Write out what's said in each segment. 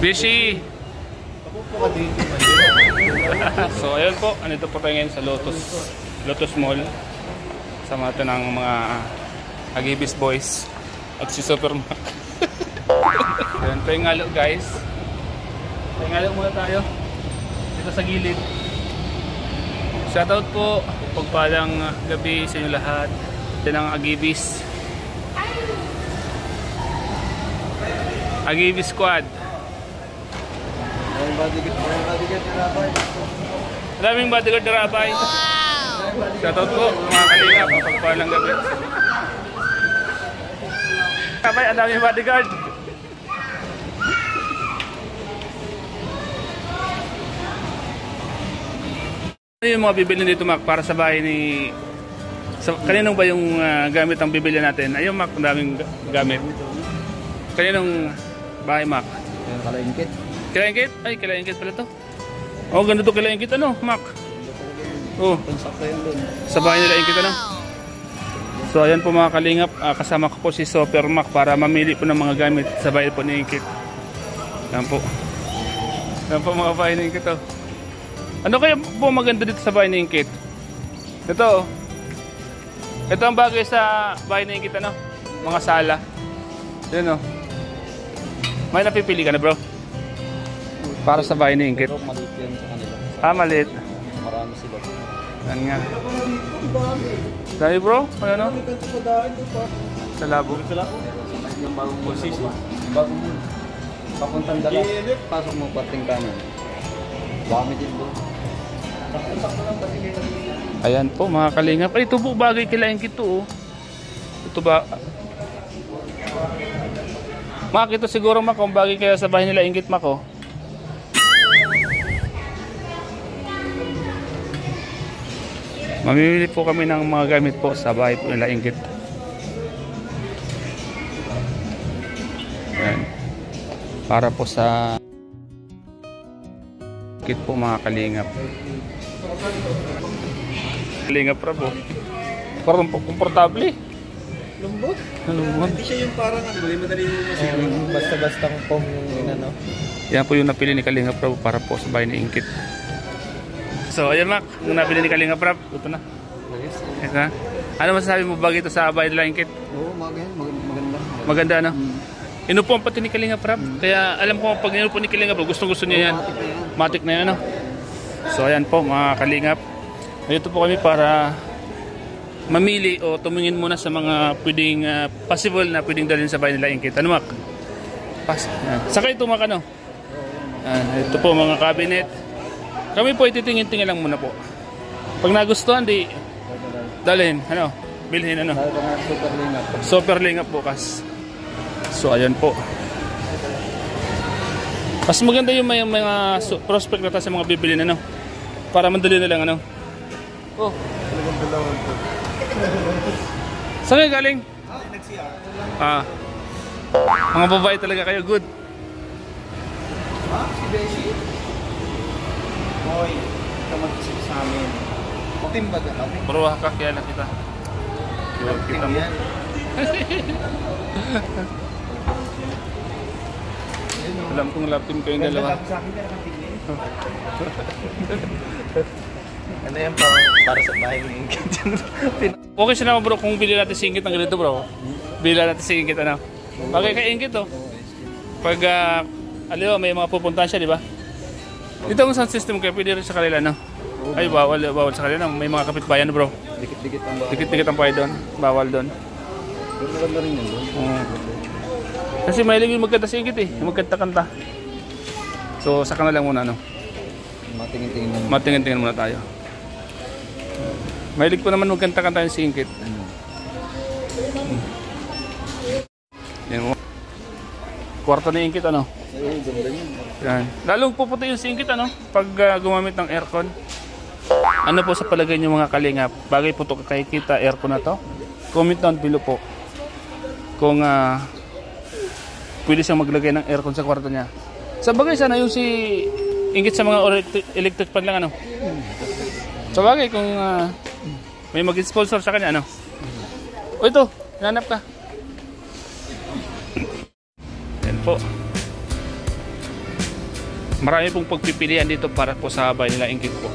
Bishi! So ayun po, andito po tayo ngayon sa Lotus Mall. Sama natin ng mga Agibis Boys at si Supermac. Ayun, pahingalo guys. Pahingalo muna tayo dito sa gilid. Shoutout po, pagpalang gabi sa inyo lahat. Ito ng Agibis Squad. Maraming bodyguard na Rabay. Shoutout po mga kalingap, pagpalang gabi. Rabay, ang daming bodyguard. Ano yung mga bibili dito, Mac, para sa bahay ni... Kaninong ba yung gamit ang bibili natin? Ayun, Mac, ang daming gamit. Kaninong bahay, Mac? Kalaingkit. Kalaingkit? Ay, kalaingkit pala to. Oh, ganda to kalaingkit, ano, Mac? Oh, sa bahay nila ingkit, ano? So, ayan po mga kalingap. Kasama ko po si Supermac para mamili po ng mga gamit sa bahay po ni Ingkit. Ayan po. Ayan po mga bahay ni Ingkit, oh. Ano kaya po maganda dito sa bahay ni Ingkit? Ito, oh. Ito ang bagay sa bahay ni Ingkit, ano? Mga sala. Yan, oh. May napipili ka na, bro? Para sa bahay ni Ingkit. Maliit yan sa kanila. Ah, maliit. Marami sila. Yan nga. Dahil, bro? Ano? Sa labo. Yung bagong busis. Bagong muna. Papuntang dalas. Pasok mo pating kanan. Dami din bro. Ayan po mga kalingap. Ay, ito po bagay kila Ingkit to, oh. Ito ba? Mak, ito siguro, Mak, kung bagay kaya sa bahay nila Ingkit, Mak, oh. Mamimili po kami ng mga gamit po sa bahay po nila Ingkit. Ayan. Para po sa Ingkit po mga kalingap. Kalingap ra po. Parang komportable. Lumbot? Lumbot. Hindi siya yung parang madali mo masira. Basta-basta kung yung ano. Yan po yung napili ni Kalingap Rab para po sa bahay ni Ingkit. So ayan, Mac, yung napili ni Kalingap Rab, ito na. Ito na. Ano masasabi mo bagay ito sa bahay nila Ingkit? Oo, maganda. Maganda, ano? Inupuan pati ni Kalingap Rab. Kaya alam ko pag inupuan ni Kalingap Rab, gusto niya yan. Matik na yan, ano? So ayan po mga Kalingap. Dito po kami para mamili o tumingin muna sa mga pwedeng possible na pwedeng dalhin sa bahay nila Ingkit. Ano, Mac? Saka ito, Mac, ano? Ito po mga cabinet. Kami po ititingin-tingin lang muna po. Pag nagustuhan, di dalhin, ano? Bilhin, ano? Super lingap bukas. So ayan po. Mas maganda yung may mga prospect na tayo sa mga bibilin, ano? Para madali na lang, ano? Oh. Saan kayo galing? Mga babae talaga kayo, good. Si Beshi? Hoy, ito mag-isip sa amin. Team ba ka? Bro, kakakya na kita. Kita mo. Alam kong love team kayong dalawa. Ano yan pa para sa bahay ng Ingkit? Okay siya naman, bro, kung bili natin si Ingkit ng ganito, bro. Bili natin si Ingkit, ano? Okay kay Ingkit, oh. Pag, aliwa, may mga pupuntahan siya, di ba? Dito ang sound system kayo, pwede rin sa kanila, no? Ay, bawal sa kanila. May mga kapitbayan, bro. Dikit-dikit ang bahay. Dikit-dikit ang bahay doon. Bawal doon. Pero maganda rin yun doon. Kasi mahilig yung magkanta si Ingkit, eh. Magkanta-kanta. So, saka na lang muna, no? Matingin-tingin muna. Matingin-tingin muna tayo. Mahilig po naman magkanta-kanta yung si Ingkit. Yan mo. Kwarto ni Ingkit, ano? Ay, ganda yun. Yan. Lalong puputi yung si Ingkit, ano? Pag gumamit ng aircon. Ano po sa palagay niyo mga kalingap? Bagay po ito kay kita aircon na to? Comment down below po. Kung pwede siyang maglagay ng aircon sa kwarto niya. Sa bagay sana yung si Ingkit sa mga electric pan lang, ano? Sa bagay kung may mag-sponsor sa kanya, ano? O ito, hanap ka. Yan po. Marami pong pagpipilian dito para po sa bahay nila Inggit po.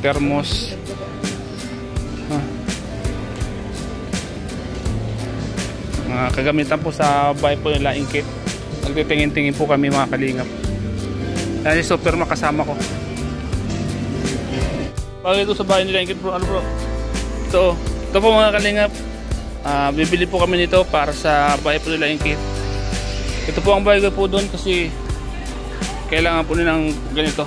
Thermos. Mga kagamitan po sa bahay po nila Inggit. Nagtitingin-tingin po kami mga kalingap. Yan si Super makasama ko. Pag ito sa bahay nila Inggit bro, ano bro? Ito po mga kalingap. Bibili po kami nito para sa bahay po nila Inggit. Ito po ang bahay ko po doon kasi kailangan po nila ng ganito.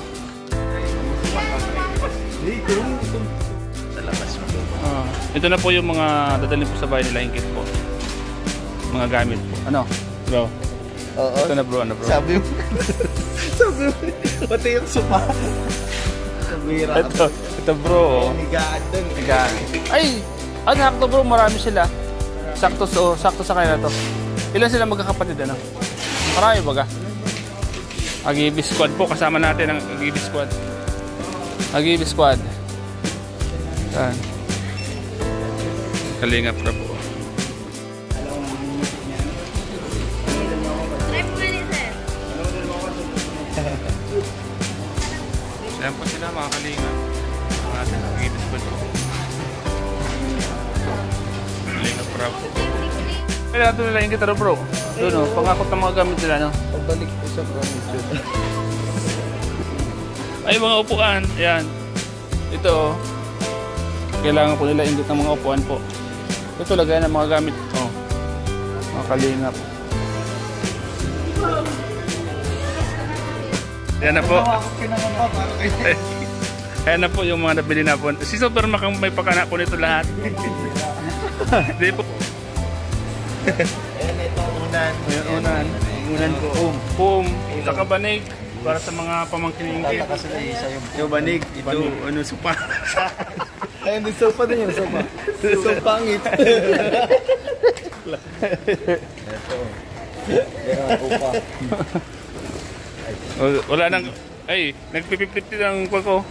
Ito na po yung mga dadalhin po sa bahay nila Inggit po. Mga gamit po. Ano? Bro? Oo. Ito na bro, ano bro? Sabi mo. Pati yung sopa. Sabira. Ito bro. Higaan dun. Higaan. Ay! Sakto bro, marami sila. Sakto sa kanya to. Ilan sila magkakapatid ano? Marami baga. Agibi squad po, kasama natin ang Agibi squad. Agibi squad. Yan. Kalingap na po. Ayan po sila mga kalingap. Ang ating Agibi squad po. Kalingap bro. Kaya ito nila yung gitara bro. Doon o, pangakot ng mga gamit nila no? Pagbalik ko sa promise. Ay mga upuan, ayan. Ito o. Kailangan po nila ingit ng mga upuan po. Ito lagayan ng mga gamit. Oh. Mga kalingap. Ayan na po. Ayan na po yung mga nabili na po. Si Super Makang may pakana po nito lahat. Hindi po. Ayan ito ang unan. Unan. Unan ko. Pum. Saka banig. Para sa mga pamangkin Inggit. Tataka sila isa yung banig. Ito ano sopa. Ayun din sopa din yung sopa. Sopangit. Ito. Yan ang upa. Wala nang, ay, nagpipiplit ng ko.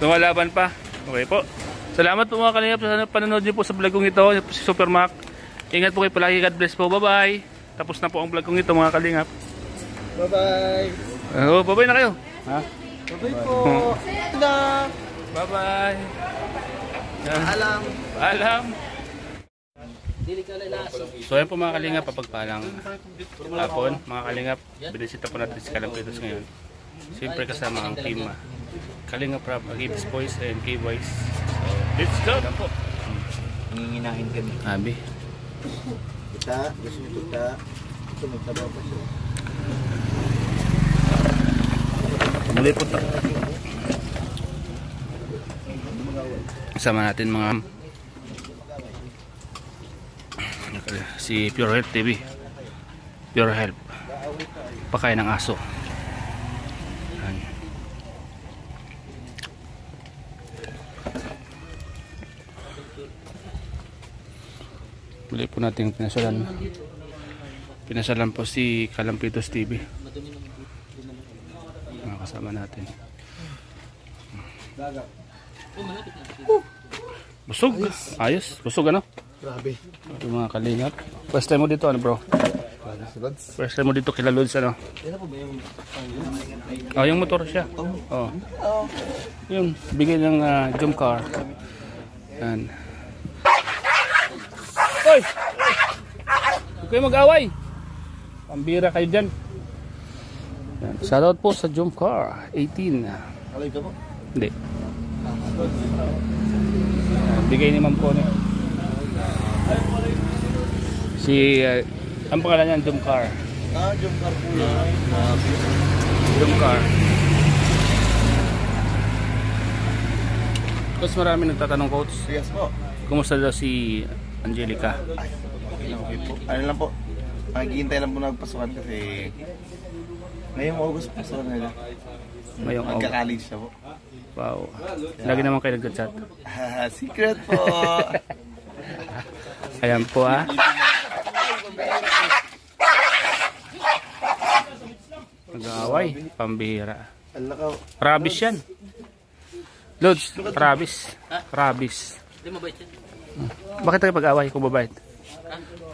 Lumalaban pa. Okay po. Salamat po mga kalingap sa panonood niyo po sa vlog kong ito. Si Super Mac. Ingat po kayo palagi. God bless po. Bye-bye. Tapos na po ang vlog kong ito mga kalingap. Bye-bye. Bye-bye na kayo. Ha? Bye-bye po. Bye-bye. Alam. Alam. So ayan po mga kalingap, papagpalang hapon mga kalingap, binisita po natin si Kalampitos ngayon. Siyempre kasama ang team Kalingap Rap, Agibis Boys and K-Boys. So let's go! Nanginginahin kami. Abi. Kita, gusto nyo kita. Ito magtabaw pa siya. Muli po ito. Kasama natin mga si Pure Health TV. Pure Health. Pakain ng aso. Ayan. Muli po natin pinasalan. Pinasalan po si Kalampitos TV. Mga kasama natin. Busog. Ayos. Busog ano? Grabe. Ito mga kalingap. First time mo dito ano bro? First time mo dito kila Lods ano? Oh, yung motor siya. Oh. Yun, bigay ng jump car. Yan. Hoy! Huwag kayo mag-away. Pambira kayo dyan. Yan. Shoutout po sa jump car 18. Alay ka po? Hindi. Yan. Bigay ni Ma'am Connie. Si ang pangalan niyan jump car. Jump car po yan. Jump car. Coach, marami nagtatanong coach. Yes po. Kumusta daw si Angelica? Okay po. Ano lang po. Naghihintay lang po nagpasukan kasi ngayong August pasukan nila. Ngayong August. Magka-college siya po. Wow. Lagi naman kayo nag-chat. Secret po. Ayan po ah. Nag-aaway. Pambihira. Rabis yan. Lods, rabis. Rabis. Hindi mabait yan. Bakit tayo pag-aaway kung mabait?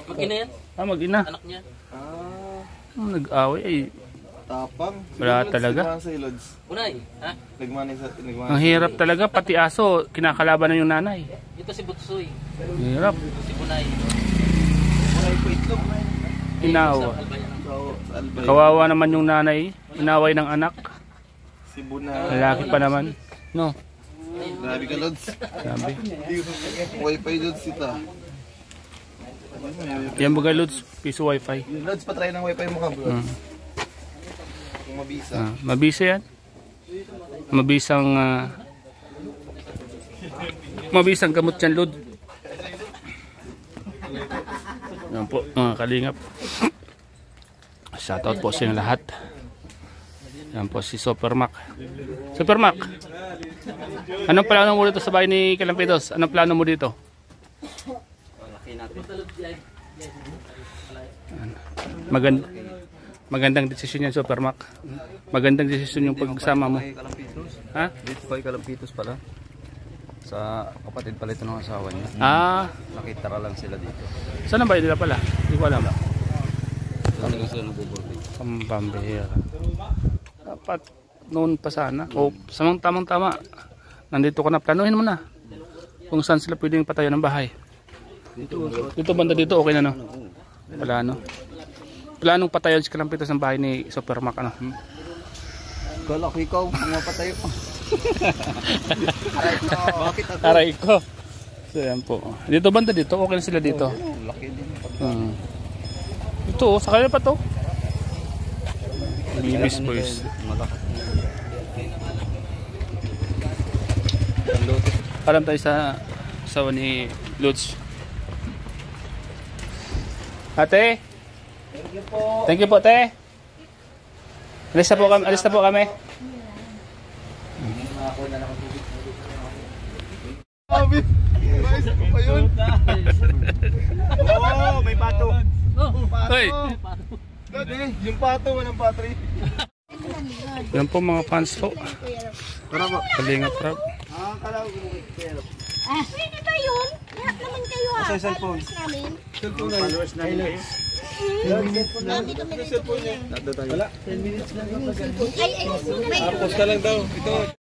Mag-ina yan. Mag-ina. Anak niya. Nag-aaway ay Tapang. Wala talaga. Unay, ha? Ang hirap talaga, pati aso, kinakalaban na yung nanay. Ito si Butsoy. Hirap. Si Bunay. Bunay po itlog. Inawa. Sa Albay. Kawawa naman yung nanay, inaway ng anak. Si Buna. Lalaki pa naman. No, Grabe ka, Lods. sabi. Wi-Fi, Lods, ito. Yan baga Lods, piso wifi. Lods, patry ng Wi-Fi mo ka, bro. Kung mabisa. Mabisa yan. Mabisang mabisang gamot yan, Lod. Yan po, mga kalingap. Shoutout po sa inyo lahat. Yan po si Super Mac. Super Mac, anong plano mo dito sa bahay ni Kalampitos? Anong plano mo dito? Magandang desisyon yan, Super Mac. Magandang desisyon yung pagsama mo. Ha? Dito pa Kalampitos pala. Sa kapatid pala ito ng asawa niya. Nakitara lang sila dito. Saan ang bahay nila pala? Hindi ko alam. Ano lang sila nagbuburbig? Pambambihira. Dapat noon pa sana. O tamang-tama. Nandito ka na. Planuhin mo na. Kung saan sila pwedeng patayo ng bahay. Dito banda dito. Okay na no? Wala no? Planong patayon si Kalampitos ng bahay ni Super Mac. Ano? Kala ko ikaw. Mapatayo. Bakit ako? Aray ko. So yan po. Dito banda dito. Okay na sila dito. Laki din. Ito. Sa kanila pa to. Libis boys. Malakas. Alam tayo sa asawa ni Lutz. Ate. Thank you po, te. Alis na po kami. Alis na po kami. Oh, may pato. Hoy. Yung pato, walang patri. Yan po mga fans po. Kalingap rap. Pwede ba yun? Lahat naman kayo ha. Sa cellphone. Followers namin kayo. Dami kami nito. Wala. 10 minutes lang. Ay, Tapos ka lang daw. Ito.